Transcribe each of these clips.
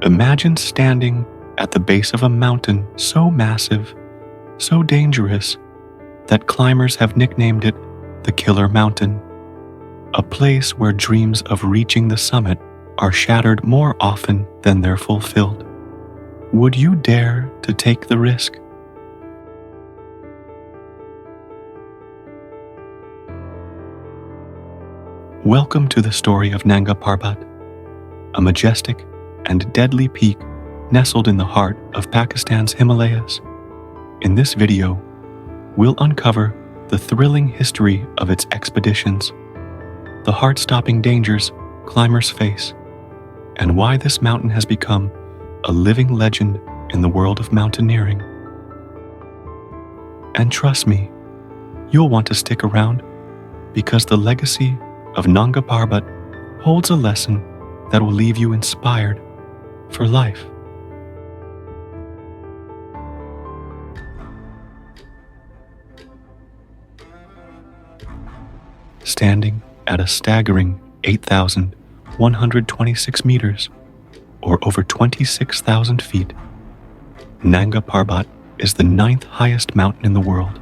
Imagine standing at the base of a mountain so massive, so dangerous, that climbers have nicknamed it the Killer Mountain, a place where dreams of reaching the summit are shattered more often than they're fulfilled. Would you dare to take the risk? Welcome to the story of Nanga Parbat, a majestic and deadly peak nestled in the heart of Pakistan's Himalayas. In this video, we'll uncover the thrilling history of its expeditions, the heart-stopping dangers climbers face, and why this mountain has become a living legend in the world of mountaineering. And trust me, you'll want to stick around because the legacy of Nanga Parbat holds a lesson that will leave you inspired for life. Standing at a staggering 8,126 meters, or over 26,000 feet, Nanga Parbat is the 9th highest mountain in the world.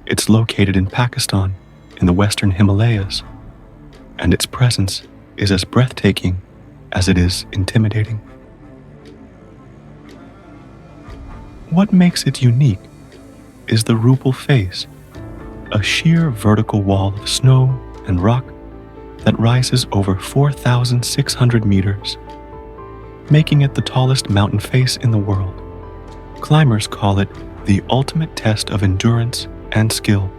It's located in Pakistan, in the western Himalayas, and its presence is as breathtaking as it is intimidating. What makes it unique is the Rupal face, a sheer vertical wall of snow and rock that rises over 4,600 meters, making it the tallest mountain face in the world. Climbers call it the ultimate test of endurance and skill.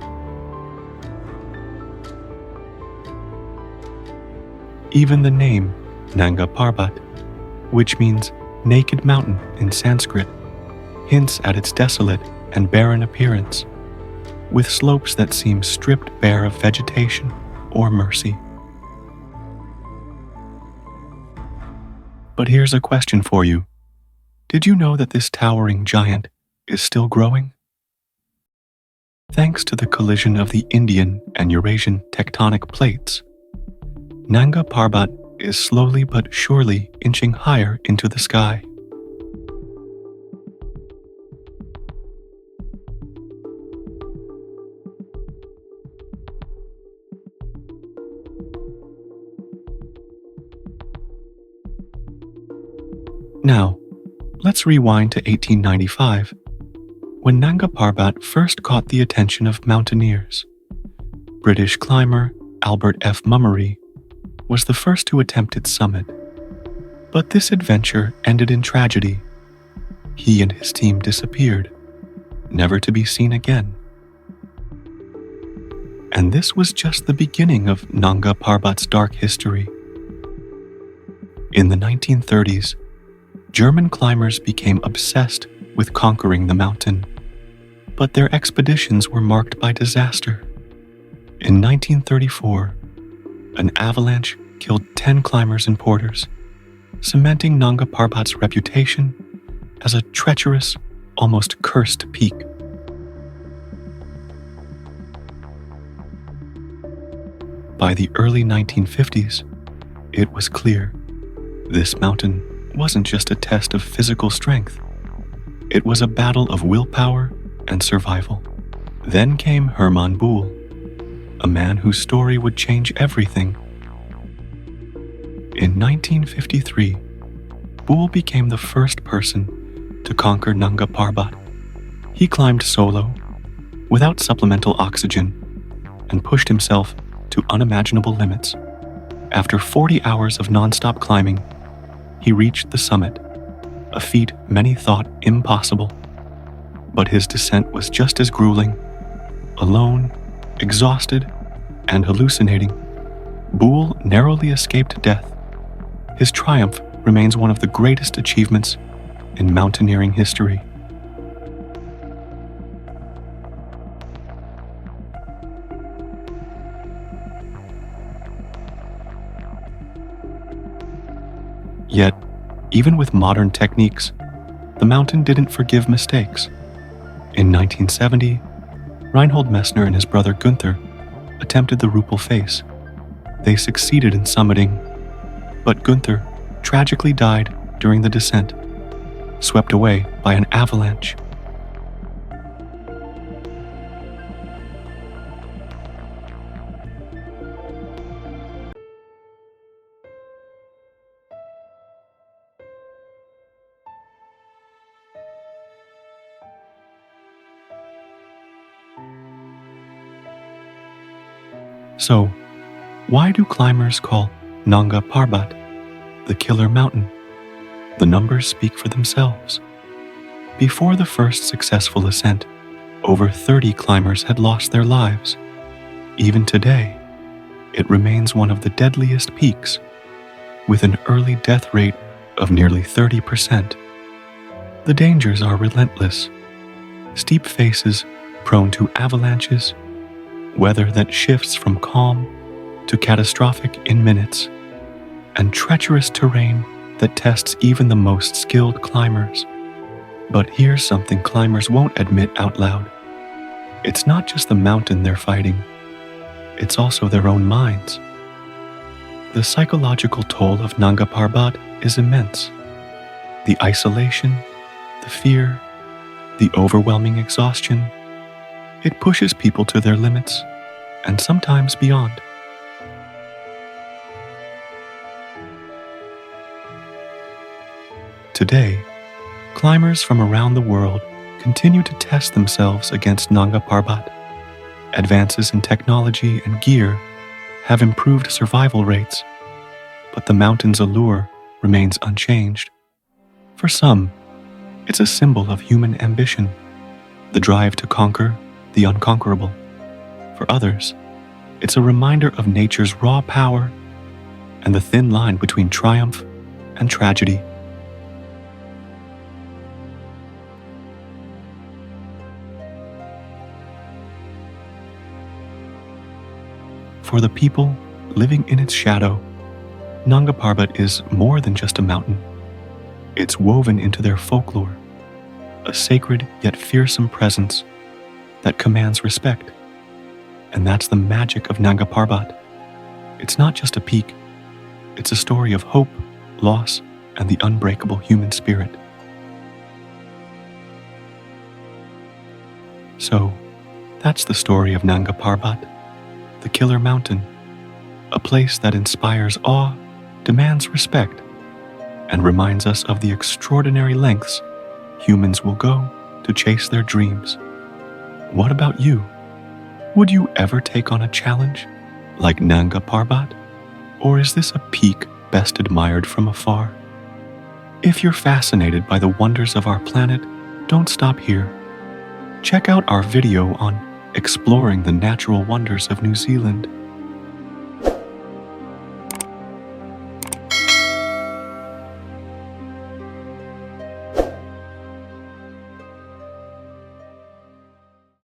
Even the name Nanga Parbat, which means naked mountain in Sanskrit, hints at its desolate and barren appearance, with slopes that seem stripped bare of vegetation or mercy. But here's a question for you. Did you know that this towering giant is still growing? Thanks to the collision of the Indian and Eurasian tectonic plates, Nanga Parbat is slowly but surely inching higher into the sky. Now, let's rewind to 1895, when Nanga Parbat first caught the attention of mountaineers. British climber Albert F. Mummery was the first to attempt its summit. But this adventure ended in tragedy. He and his team disappeared, never to be seen again. And this was just the beginning of Nanga Parbat's dark history. In the 1930s, German climbers became obsessed with conquering the mountain, but their expeditions were marked by disaster. In 1934, an avalanche killed 10 climbers and porters, cementing Nanga Parbat's reputation as a treacherous, almost cursed peak. By the early 1950s, it was clear this mountain wasn't just a test of physical strength. It was a battle of willpower and survival. Then came Hermann Buhl, a man whose story would change everything. In 1953, Buhl became the first person to conquer Nanga Parbat. He climbed solo, without supplemental oxygen, and pushed himself to unimaginable limits. After 40 hours of non-stop climbing, he reached the summit, a feat many thought impossible. But his descent was just as grueling. Alone, exhausted, and hallucinating, Buhl narrowly escaped death. His triumph remains one of the greatest achievements in mountaineering history. Yet, even with modern techniques, the mountain didn't forgive mistakes. In 1970, Reinhold Messner and his brother Gunther attempted the Rupal face. They succeeded in summiting, but Gunther tragically died during the descent, swept away by an avalanche. So, why do climbers call Nanga Parbat the killer mountain? The numbers speak for themselves. Before the first successful ascent, over 30 climbers had lost their lives. Even today, it remains one of the deadliest peaks, with an early death rate of nearly 30%. The dangers are relentless. Steep faces prone to avalanches, weather that shifts from calm to catastrophic in minutes, and treacherous terrain that tests even the most skilled climbers. But here's something climbers won't admit out loud. It's not just the mountain they're fighting, it's also their own minds. The psychological toll of Nanga Parbat is immense. The isolation, the fear, the overwhelming exhaustion, it pushes people to their limits, and sometimes beyond. Today, climbers from around the world continue to test themselves against Nanga Parbat. Advances in technology and gear have improved survival rates, but the mountain's allure remains unchanged. For some, it's a symbol of human ambition, the drive to conquer the unconquerable. For others, it's a reminder of nature's raw power and the thin line between triumph and tragedy. For the people living in its shadow, Nanga Parbat is more than just a mountain. It's woven into their folklore, a sacred yet fearsome presence that commands respect. And that's the magic of Nanga Parbat. It's not just a peak, it's a story of hope, loss, and the unbreakable human spirit. So, that's the story of Nanga Parbat, the killer mountain, a place that inspires awe, demands respect, and reminds us of the extraordinary lengths humans will go to chase their dreams. What about you? Would you ever take on a challenge like Nanga Parbat? Or is this a peak best admired from afar? If you're fascinated by the wonders of our planet, don't stop here. Check out our video on exploring the natural wonders of New Zealand.